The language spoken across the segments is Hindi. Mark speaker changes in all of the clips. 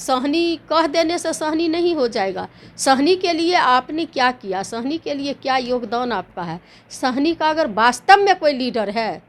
Speaker 1: सहनी कह देने से सहनी नहीं हो जाएगा। सहनी के लिए आपने क्या किया, सहनी के लिए क्या योगदान आपका है। सहनी का अगर वास्तव में कोई लीडर है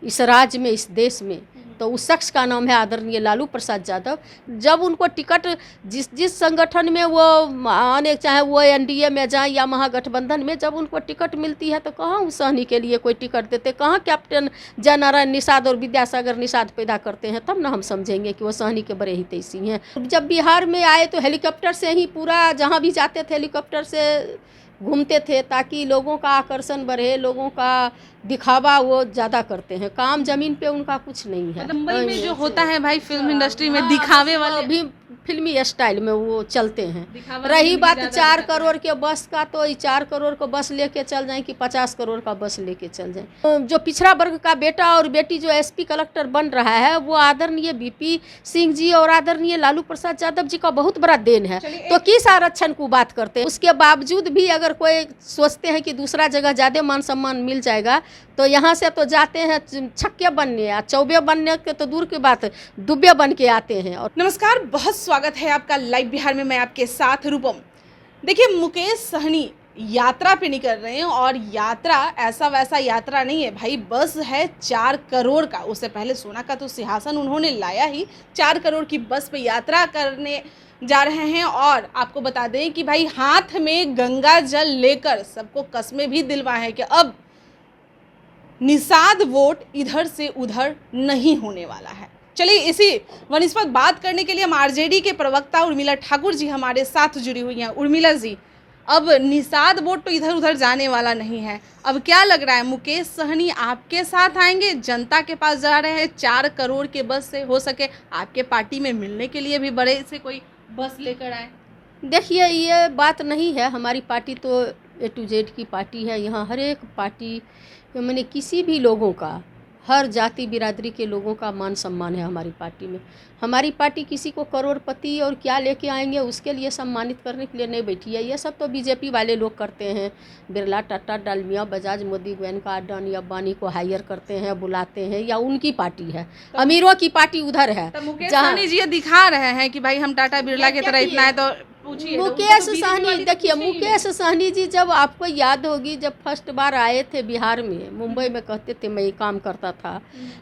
Speaker 1: इस राज्य में, इस देश में, तो उस शख्स का नाम है आदरणीय लालू प्रसाद यादव। जब उनको टिकट जिस संगठन में वो आने, चाहे वो एनडीए में जाए या महागठबंधन में, जब उनको टिकट मिलती है तो कहाँ उस सहनी के लिए कोई टिकट देते, कहाँ कैप्टन जयनारायण निषाद और विद्यासागर निषाद पैदा करते हैं, तब ना हम समझेंगे कि वो सहनी के बड़े हितैषी हैं। जब बिहार में आए तो हेलीकॉप्टर से ही पूरा, जहाँ भी जाते थे हेलीकॉप्टर से घूमते थे ताकि लोगों का आकर्षण बढ़े, लोगों का दिखावा वो ज़्यादा करते हैं। काम जमीन पे उनका कुछ नहीं है।
Speaker 2: मुंबई में जो होता है भाई फिल्म इंडस्ट्री में दिखावे वाले
Speaker 1: अभी फिल्मी स्टाइल में वो चलते हैं। रही बात 4 करोड़ के बस का, तो 4 करोड़ को बस लेके चल जाएं कि 50 करोड़ का बस लेके चल जाएं। जो पिछड़ा वर्ग का बेटा और बेटी जो एसपी कलेक्टर बन रहा है वो आदरणीय बीपी सिंह जी और आदरणीय लालू प्रसाद यादव जी का बहुत बड़ा देन है। तो किस आरक्षण को बात करते हैं? उसके बावजूद भी अगर कोई सोचते हैं कि दूसरा जगह ज़्यादा मान सम्मान मिल जाएगा तो यहाँ से तो जाते हैं छक्के बनने या चौबे बनने के तो दूर की बात, दुब्बे बन के आते हैं। और
Speaker 2: नमस्कार, बहुत स्वागत है आपका लाइव बिहार में। मैं आपके साथ रूपम। देखिए, मुकेश सहनी यात्रा पे निकल रहे हैं और यात्रा ऐसा वैसा यात्रा नहीं है भाई, बस है 4 करोड़ का। उससे पहले सोना का तो सिंहासन उन्होंने लाया ही, 4 करोड़ की बस पे यात्रा करने जा रहे हैं। और आपको बता दें कि भाई हाथ में गंगा जल लेकर सबको कस्में भी दिलवाए हैं कि अब निषाद वोट इधर से उधर नहीं होने वाला है। चलिए, इसी वनिस्पत बात करने के लिए हम आरजेडी के प्रवक्ता उर्मिला ठाकुर जी हमारे साथ जुड़ी हुई हैं। उर्मिला जी, अब निषाद वोट तो इधर उधर जाने वाला नहीं है, अब क्या लग रहा है मुकेश सहनी आपके साथ आएंगे, जनता के पास जा रहे हैं 4 करोड़ के बस से, हो सके आपके पार्टी में मिलने के लिए भी बड़े से कोई बस लेकर आए?
Speaker 1: देखिए, ये बात नहीं है। हमारी पार्टी तो A to Z की पार्टी है। यहाँ हर एक पार्टी मैंने किसी भी लोगों का, हर जाति बिरादरी के लोगों का मान सम्मान है हमारी पार्टी में। हमारी पार्टी किसी को करोड़पति और क्या लेके आएंगे उसके लिए सम्मानित करने के लिए नहीं बैठी है। ये सब तो बीजेपी वाले लोग करते हैं। बिरला, टाटा, डालमिया, बजाज, मोदी, गोयनका, अडानी, अंबानी को हायर करते हैं, बुलाते हैं, या उनकी पार्टी है। अमीरों की पार्टी उधर है।
Speaker 2: मुकेश सहनी जी ये दिखा रहे हैं कि भाई हम टाटा बिरला की तरह इतना है, तो
Speaker 1: मुकेश सहनी, देखिए मुकेश सहनी जी, जब आपको याद होगी जब फर्स्ट बार आए थे बिहार में, मुंबई में कहते थे मैं ये काम करता था,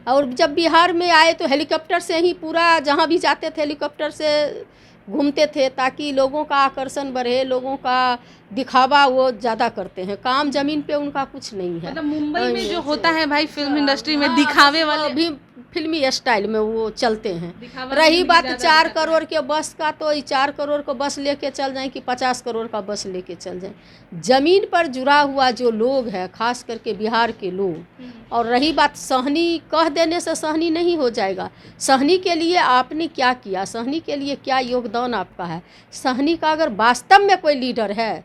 Speaker 1: और जब बिहार में आए तो हेलीकॉप्टर से ही पूरा, जहाँ भी जाते थे हेलीकॉप्टर से घूमते थे ताकि लोगों का आकर्षण बढ़े, लोगों का दिखावा वो ज़्यादा करते हैं। काम जमीन पे उनका कुछ नहीं है।
Speaker 2: मुंबई में जो होता है भाई फिल्म इंडस्ट्री में दिखावे वाले
Speaker 1: अभी फिल्मी स्टाइल में वो चलते हैं। रही बात 4 करोड़ के बस का, तो 4 करोड़ को बस लेके चल जाएं कि 50 करोड़ का बस लेके चल जाएं। ज़मीन पर जुड़ा हुआ जो लोग हैं, खास करके बिहार के लोग, और रही बात सहनी कह देने से सहनी नहीं हो जाएगा। सहनी के लिए आपने क्या किया, सहनी के लिए क्या योगदान आपका है। सहनी का अगर वास्तव में कोई लीडर है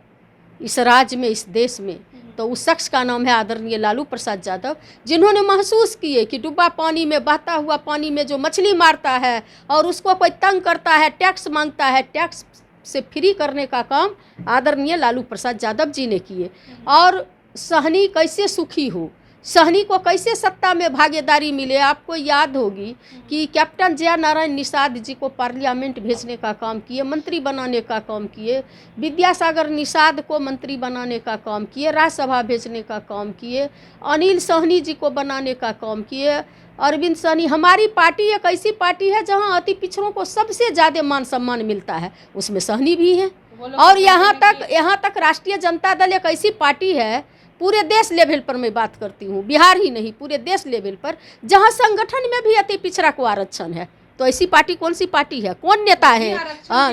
Speaker 1: इस राज्य में, इस देश में, तो उस शख्स का नाम है आदरणीय लालू प्रसाद यादव, जिन्होंने महसूस किए कि डूबा पानी में, बहता हुआ पानी में जो मछली मारता है और उसको कोई तंग करता है, टैक्स मांगता है, टैक्स से फ्री करने का काम आदरणीय लालू प्रसाद यादव जी ने किए। और सहनी कैसे सुखी हो, सहनी को कैसे सत्ता में भागीदारी मिले। आपको याद होगी कि कैप्टन जयनारायण निषाद जी को पार्लियामेंट भेजने का काम किए, मंत्री बनाने का काम किए, विद्यासागर निषाद को मंत्री बनाने का काम किए, राज्यसभा भेजने का काम किए, अनिल सहनी जी को बनाने का काम किए, अरविंद सहनी। हमारी पार्टी एक ऐसी पार्टी है जहां अति पिछड़ों को सबसे ज़्यादा मान सम्मान मिलता है, उसमें सहनी भी है। और यहाँ तक राष्ट्रीय जनता दल एक ऐसी पार्टी है, पूरे देश लेवल पर मैं बात करती हूँ, बिहार ही नहीं पूरे देश लेवल पर, जहाँ संगठन में भी अति पिछड़ा को आरक्षण है। तो ऐसी पार्टी कौन सी पार्टी है, कौन नेता है?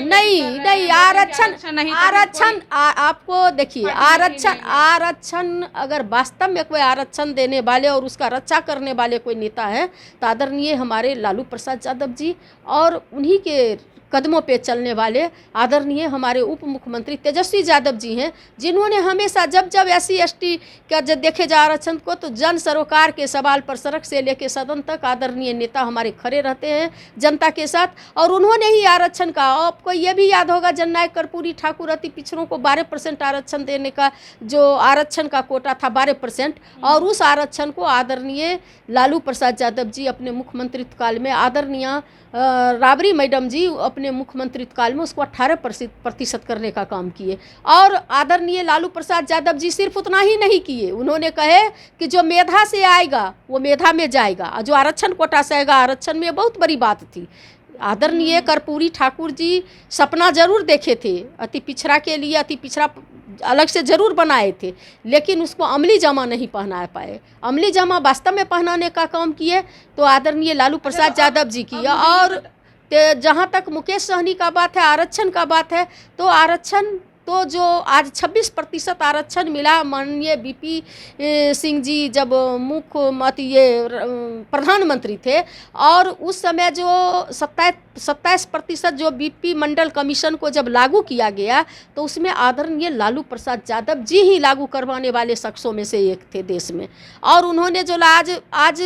Speaker 1: नहीं, आरक्षण आपको देखिए, आरक्षण अगर वास्तव में कोई आरक्षण देने वाले और उसका रक्षा करने वाले कोई नेता है तो आदरणीय हमारे लालू प्रसाद यादव जी, और उन्हीं के कदमों पे चलने वाले आदरणीय हमारे उप मुख्यमंत्री तेजस्वी यादव जी हैं, जिन्होंने हमेशा जब SC ST का जब देखे जा आरक्षण को तो जन सरोकार के सवाल पर सड़क से लेकर सदन तक आदरणीय नेता हमारे खड़े रहते हैं जनता के साथ। और उन्होंने ही आरक्षण का, आपको ये भी याद होगा जननायक कर्पूरी ठाकुर अति पिछड़ों को 12% आरक्षण देने का जो आरक्षण का कोटा था 12%, और उस आरक्षण को आदरणीय लालू प्रसाद यादव जी अपने मुख्यमंत्रित्व काल में आदरणीय राबड़ी मैडम जी अपने अपने मुख्यमंत्रित्व काल में उसको 18% करने का काम किए। और आदरणीय लालू प्रसाद यादव जी सिर्फ उतना ही नहीं किए, उन्होंने कहे कि जो मेधा से आएगा वो मेधा में जाएगा, और जो आरक्षण कोटा से आएगा आरक्षण में। बहुत बड़ी बात थी। आदरणीय कर्पूरी ठाकुर जी सपना जरूर देखे थे, अति पिछड़ा के लिए अति पिछड़ा अलग से जरूर बनाए थे, लेकिन उसको अमली जामा नहीं पहना पाए। अमली जामा वास्तव में पहनाने का काम किए तो आदरणीय लालू प्रसाद यादव जी की। और जहाँ तक मुकेश सहनी का बात है, आरक्षण का बात है, तो आरक्षण तो जो आज 26% आरक्षण मिला, माननीय बीपी सिंह जी जब प्रधानमंत्री थे, और उस समय जो 27% जो बीपी मंडल कमीशन को जब लागू किया गया तो उसमें आदरणीय लालू प्रसाद यादव जी ही लागू करवाने वाले शख्सों में से एक थे देश में। और उन्होंने जो आज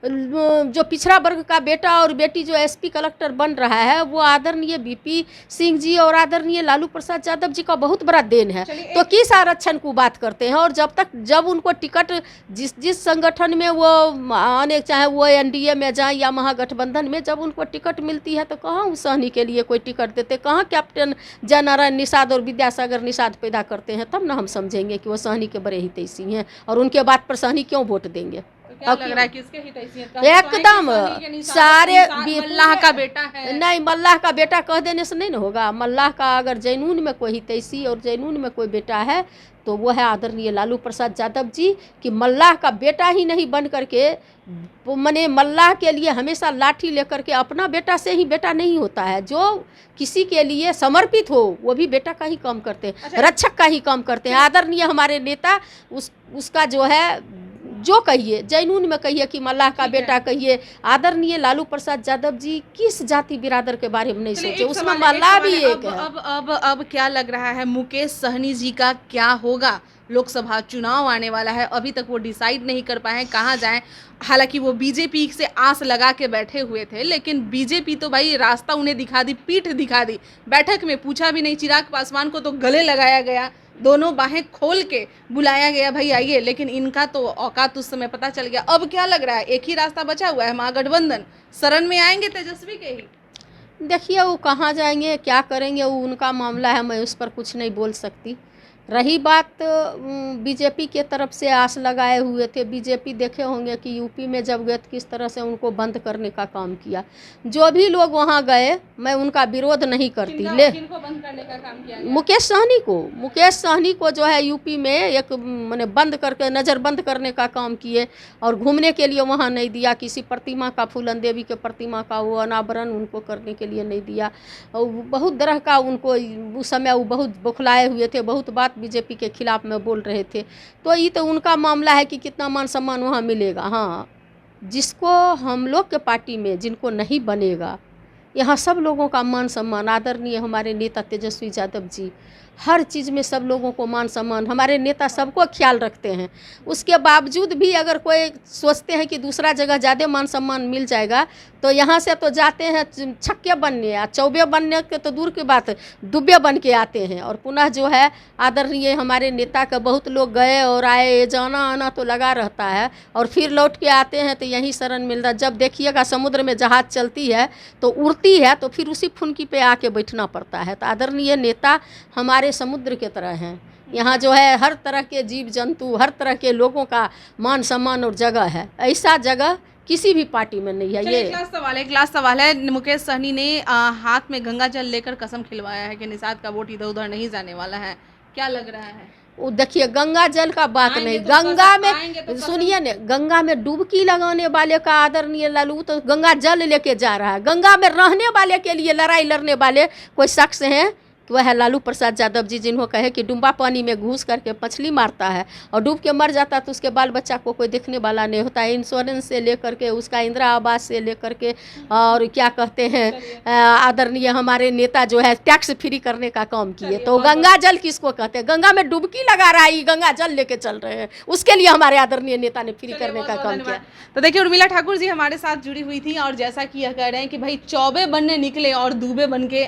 Speaker 1: जो पिछड़ा वर्ग का बेटा और बेटी जो एसपी कलेक्टर बन रहा है वो आदरणीय बीपी सिंह जी और आदरणीय लालू प्रसाद यादव जी का बहुत बड़ा देन है। तो किस आरक्षण को बात करते हैं? और जब उनको टिकट जिस संगठन में वो आने, चाहे वो एनडीए में जाए या महागठबंधन में, जब उनको टिकट मिलती है तो कहाँ उस सहनी के लिए कोई टिकट देते, कहाँ कैप्टन जयनारायण निषाद और विद्यासागर निषाद पैदा करते हैं? तब ना हम समझेंगे कि वो सहनी के बड़े हितैषी हैं और उनके बात पर सहनी क्यों वोट देंगे।
Speaker 2: क्या लग रहा है किसके हितैषियत का?
Speaker 1: एकदम सारे
Speaker 2: मल्लाह का बेटा है।
Speaker 1: नहीं, मल्लाह का बेटा कह देने से नहीं ना होगा। मल्लाह का अगर जैनून में कोई हितैषी और जैनून में कोई बेटा है तो वो है आदरणीय लालू प्रसाद यादव जी। कि मल्लाह का बेटा ही नहीं बन करके, मने मल्लाह के लिए हमेशा लाठी लेकर के, अपना बेटा से ही बेटा नहीं होता है। जो किसी के लिए समर्पित हो वो भी बेटा का ही काम करते हैं, रक्षक का ही काम करते हैं। आदरणीय हमारे नेता उसका जो है, जो कहिए, जैनून में कहिए कि मल्लाह का बेटा कहिए, आदरणीय लालू प्रसाद यादव जी किस जाति बिरादर के बारे में नहीं सोचे, उसमें मल्लाह भी एक है।
Speaker 2: अब क्या लग रहा है मुकेश सहनी जी का क्या होगा? लोकसभा चुनाव आने वाला है, अभी तक वो डिसाइड नहीं कर पाए हैं कहाँ जाएं। हालांकि वो बीजेपी से आस लगा के बैठे हुए थे, लेकिन बीजेपी तो भाई रास्ता उन्हें दिखा दी, पीठ दिखा दी। बैठक में पूछा भी नहीं, चिराग पासवान को तो गले लगाया गया, दोनों बाहें खोल के बुलाया गया, भाई आइए। लेकिन इनका तो औकात उस समय पता चल गया। अब क्या लग रहा है, एक ही रास्ता बचा हुआ है, महागठबंधन शरण में आएंगे तेजस्वी के ही।
Speaker 1: देखिए वो कहाँ जाएंगे, क्या करेंगे, वो उनका मामला है, मैं उस पर कुछ नहीं बोल सकती। रही बात बीजेपी के तरफ से आस लगाए हुए थे, बीजेपी देखे होंगे कि यूपी में जब गए किस तरह से उनको बंद करने का काम किया। जो भी लोग वहाँ गए मैं उनका विरोध नहीं करती।
Speaker 2: किनको बंद करने का काम किया गया?
Speaker 1: मुकेश सहनी को जो है यूपी में एक मैंने बंद करके नज़रबंद करने का काम किए, और घूमने के लिए वहाँ नहीं दिया। किसी प्रतिमा का, फूलन देवी के प्रतिमा का वो अनावरण उनको करने के लिए नहीं दिया। और बहुत तरह का उनको उस समय वो बहुत बौखलाए हुए थे, बहुत बात बीजेपी के खिलाफ में बोल रहे थे। तो ये तो उनका मामला है कि कितना मान सम्मान वहाँ मिलेगा। हाँ, जिसको हम लोग के पार्टी में जिनको नहीं बनेगा, यहाँ सब लोगों का मान सम्मान। आदरणीय हमारे नेता तेजस्वी यादव जी हर चीज़ में सब लोगों को मान सम्मान, हमारे नेता सबको ख्याल रखते हैं। उसके बावजूद भी अगर कोई सोचते हैं कि दूसरा जगह ज़्यादा मान सम्मान मिल जाएगा तो यहाँ से तो जाते हैं छक्के बनने या चौबे बनने के तो दूर की बात, दुब्बे बन के आते हैं। और पुनः जो है आदरणीय हमारे नेता का बहुत लोग गए और आए, जाना आना तो लगा रहता है, और फिर लौट के आते हैं तो यहीं शरण मिलता। जब देखिएगा समुद्र में जहाज़ चलती है तो उड़ती है तो फिर उसी फुनकी पे आके बैठना पड़ता है। तो आदरणीय नेता हमारे समुद्र के तरह हैं। यहाँ जो है हर तरह के जीव जंतु, हर तरह के लोगों का मान सम्मान और जगह है, ऐसा जगह किसी भी पार्टी में नहीं है। ये
Speaker 2: एक लास्ट सवाल है। मुकेश सहनी ने हाथ में गंगा जल लेकर कसम खिलवाया है कि निषाद का वोट इधर उधर नहीं जाने वाला है, क्या लग रहा है?
Speaker 1: वो देखिए गंगा जल का बात नहीं, गंगा में सुनिए न, गंगा में डुबकी लगाने वाले का आदरणीय लालू तो गंगा जल लेके जा रहा है। गंगा में रहने वाले के लिए लड़ाई लड़ने वाले कोई शख्स हैं वह है लालू प्रसाद यादव जी, जिन्हों कहे कि डुम्बा पानी में घुस करके मछली मारता है और डूब के मर जाता तो उसके बाल बच्चा को कोई देखने वाला नहीं होता है। इंश्योरेंस से लेकर के उसका इंदिरा आवास से लेकर के और क्या कहते हैं आदरणीय हमारे नेता जो है टैक्स फ्री करने का काम किए। तो गंगा जल किसको कहते हैं? गंगा में डुबकी लगा रहा है, गंगा जल लेके चल रहे हैं, उसके लिए हमारे आदरणीय नेता ने फ्री करने का काम किया।
Speaker 2: तो देखिए उर्मिला ठाकुर जी हमारे साथ जुड़ी हुई थी और जैसा कि यह कह रहे हैं कि भाई चौबे बनने निकले और दूबे बन के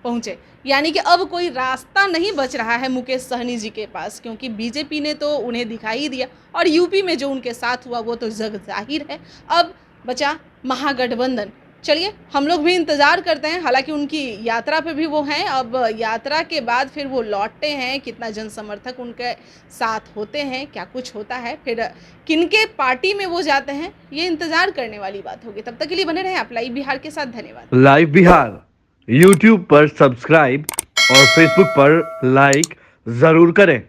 Speaker 2: पहुंचे, यानी कि अब कोई रास्ता नहीं बच रहा है मुकेश सहनी जी के पास, क्योंकि बीजेपी ने तो उन्हें दिखाई दिया और यूपी में जो उनके साथ हुआ वो तो जग जाहिर है। अब बचा महागठबंधन। चलिए हम लोग भी इंतज़ार करते हैं। हालांकि उनकी यात्रा पे भी वो हैं, अब यात्रा के बाद फिर वो लौटते हैं, कितना जन समर्थक उनके साथ होते हैं, क्या कुछ होता है, फिर किनके पार्टी में वो जाते हैं, ये इंतज़ार करने वाली बात होगी। तब तक के लिए बने रहें आप लाइव बिहार के साथ। धन्यवाद।
Speaker 3: लाइव बिहार यूट्यूब पर सब्सक्राइब और फेसबुक पर लाइक जरूर करें।